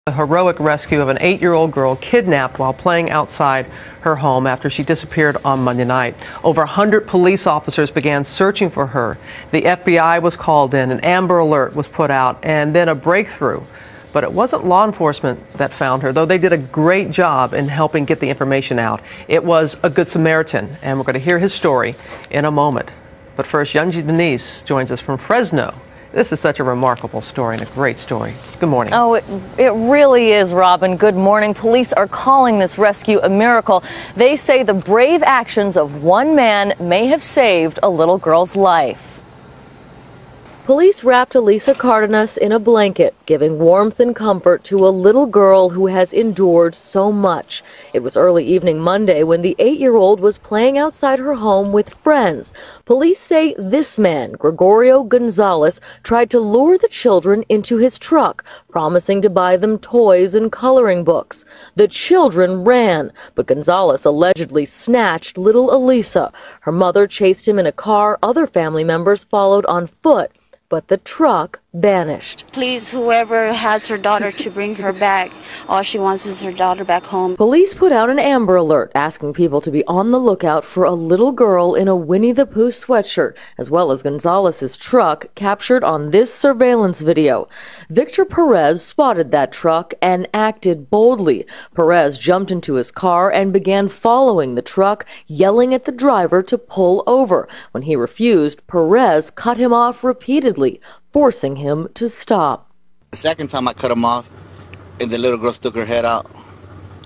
A heroic rescue of an 8-year-old girl kidnapped while playing outside her home after she disappeared on Monday night. Over 100 police officers began searching for her. The FBI was called in, an Amber Alert was put out, and then a breakthrough. But it wasn't law enforcement that found her, though they did a great job in helping get the information out. It was a Good Samaritan, and we're going to hear his story in a moment. But first, Yunji Denise joins us from Fresno. This is such a remarkable story and a great story. Good morning. Oh, it really is, Robin. Good morning. Police are calling this rescue a miracle. They say the brave actions of one man may have saved a little girl's life. Police wrapped Elisa Cardenas in a blanket, giving warmth and comfort to a little girl who has endured so much. It was early evening Monday when the 8-year-old was playing outside her home with friends. Police say this man, Gregorio Gonzalez, tried to lure the children into his truck, promising to buy them toys and coloring books. The children ran, but Gonzalez allegedly snatched little Elisa. Her mother chased him in a car. Other family members followed on foot. But the truck vanished. Please, whoever has her daughter, to bring her back. All she wants is her daughter back home. Police put out an Amber Alert asking people to be on the lookout for a little girl in a Winnie the Pooh sweatshirt, as well as Gonzalez's truck captured on this surveillance video. Victor Perez spotted that truck and acted boldly. Perez jumped into his car and began following the truck, yelling at the driver to pull over. When he refused, Perez cut him off repeatedly, forcing him to stop. The second time I cut him off, and the little girl stuck her head out.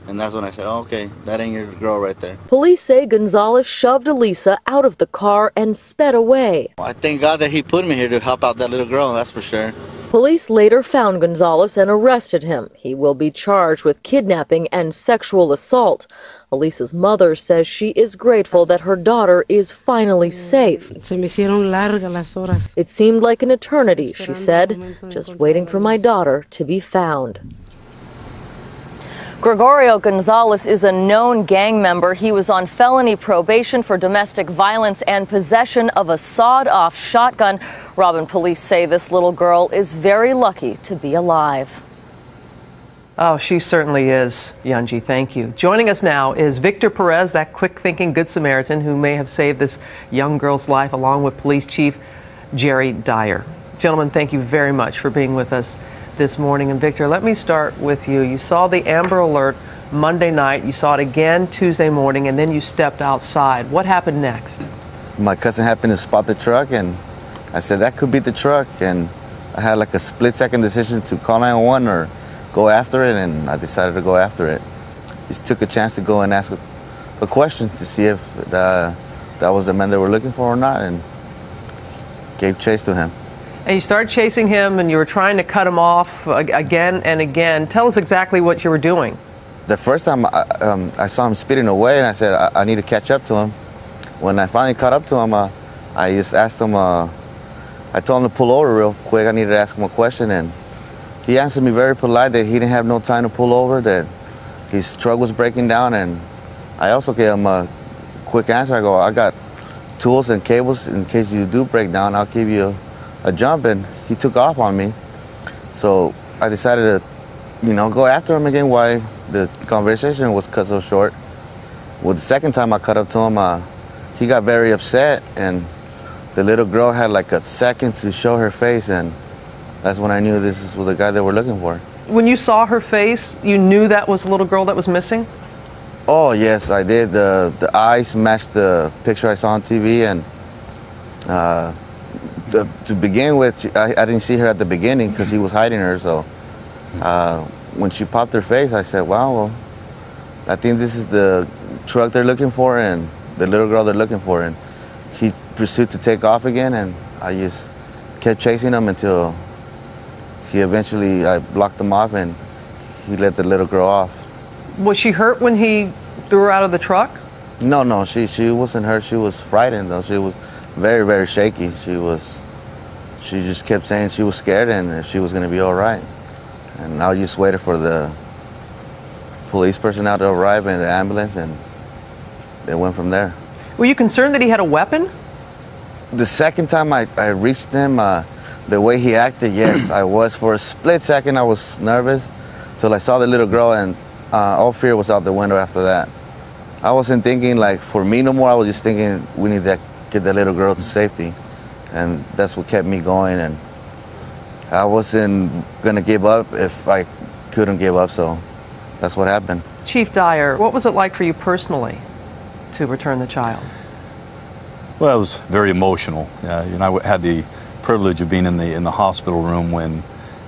And that's when I said, oh, okay, that ain't your girl right there. Police say Gonzalez shoved Elisa out of the car and sped away. I thank God that he put me here to help out that little girl, that's for sure. Police later found Gonzalez and arrested him. He will be charged with kidnapping and sexual assault. Elisa's mother says she is grateful that her daughter is finally safe. It seemed like an eternity, she said, just waiting for my daughter to be found. Gregorio Gonzalez is a known gang member. He was on felony probation for domestic violence and possession of a sawed-off shotgun. Robin, police say this little girl is very lucky to be alive. Oh, she certainly is, Yunji. Thank you. Joining us now is Victor Perez, that quick-thinking Good Samaritan who may have saved this young girl's life, along with Police Chief Jerry Dyer. Gentlemen, thank you very much for being with us this morning. And Victor, let me start with you. You saw the Amber Alert Monday night. You saw it again Tuesday morning, and then you stepped outside. What happened next? My cousin happened to spot the truck, and I said, that could be the truck. And I had like a split-second decision to call 911 or go after it, and I decided to go after it. Just took a chance to go and ask a question to see if that was the man they were looking for or not, and gave chase to him. And you started chasing him, and you were trying to cut him off again and again. Tell us exactly what you were doing. The first time I saw him speeding away, and I said, I need to catch up to him. When I finally caught up to him, I just asked him, I told him to pull over real quick. I needed to ask him a question, and he answered me very polite that he didn't have no time to pull over, that his truck was breaking down, and I also gave him a quick answer. I go, I got tools and cables in case you do break down. I'll give you a jump, and he took off on me. So I decided to, go after him again. Why the conversation was cut so short. Well, the second time I cut up to him, he got very upset, and the little girl had like a second to show her face, and that's when I knew this was the guy they were looking for. When you saw her face, you knew that was the little girl that was missing? Oh, yes, I did. The eyes matched the picture I saw on TV, and to begin with, I didn't see her at the beginning because he was hiding her. So when she popped her face, I said, wow, well, I think this is the truck they're looking for and the little girl they're looking for. And he pursued to take off again, and I just kept chasing him until I blocked him off, and he let the little girl off. Was she hurt when he threw her out of the truck? No, she wasn't hurt. She was frightened, though. She was very, very shaky. She just kept saying she was scared and she was going to be all right. And I just waited for the police personnel to arrive in the ambulance, and they went from there. Were you concerned that he had a weapon? The second time I reached him, the way he acted, yes, I was. For a split second, I was nervous till I saw the little girl, and all fear was out the window after that. I wasn't thinking like for me no more. I was just thinking we need to get the little girl to safety, and that's what kept me going. And I wasn't gonna give up if I couldn't give up, so that's what happened. Chief Dyer, what was it like for you personally to return the child? Well, it was very emotional. I had the privilege of being in the hospital room when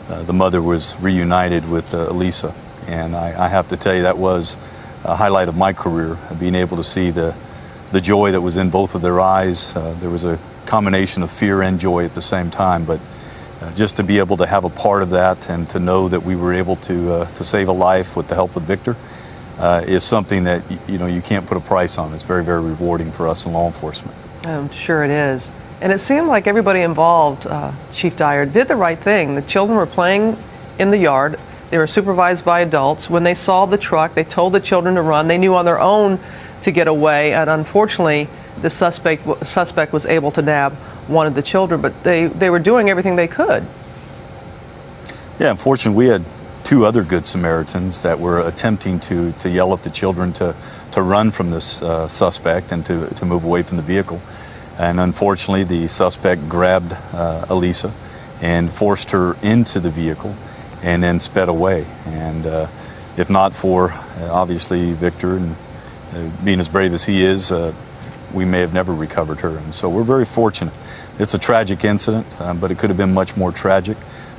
the mother was reunited with Elisa, and I have to tell you that was a highlight of my career, being able to see the joy that was in both of their eyes. There was a combination of fear and joy at the same time, but just to be able to have a part of that and to know that we were able to save a life with the help of Victor is something that you can't put a price on. It's very, very rewarding for us in law enforcement. I'm sure it is. And it seemed like everybody involved, Chief Dyer, did the right thing. The children were playing in the yard. They were supervised by adults. When they saw the truck, they told the children to run. They knew on their own to get away. And unfortunately, the suspect was able to nab one of the children. But they were doing everything they could. Yeah, unfortunately, we had two other Good Samaritans that were attempting to yell at the children to run from this suspect and to move away from the vehicle. And unfortunately, the suspect grabbed Elisa and forced her into the vehicle and then sped away. And if not for, obviously, Victor and being as brave as he is, we may have never recovered her. And so we're very fortunate. It's a tragic incident, but it could have been much more tragic.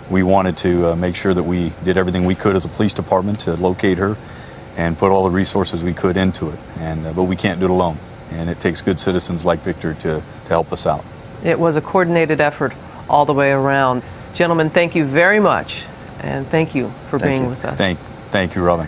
We wanted to make sure that we did everything we could as a police department to locate her and put all the resources we could into it. But we can't do it alone. And it takes good citizens like Victor to help us out. It was a coordinated effort all the way around. Gentlemen, thank you very much. And thank you for being with us. Thank you, Robin.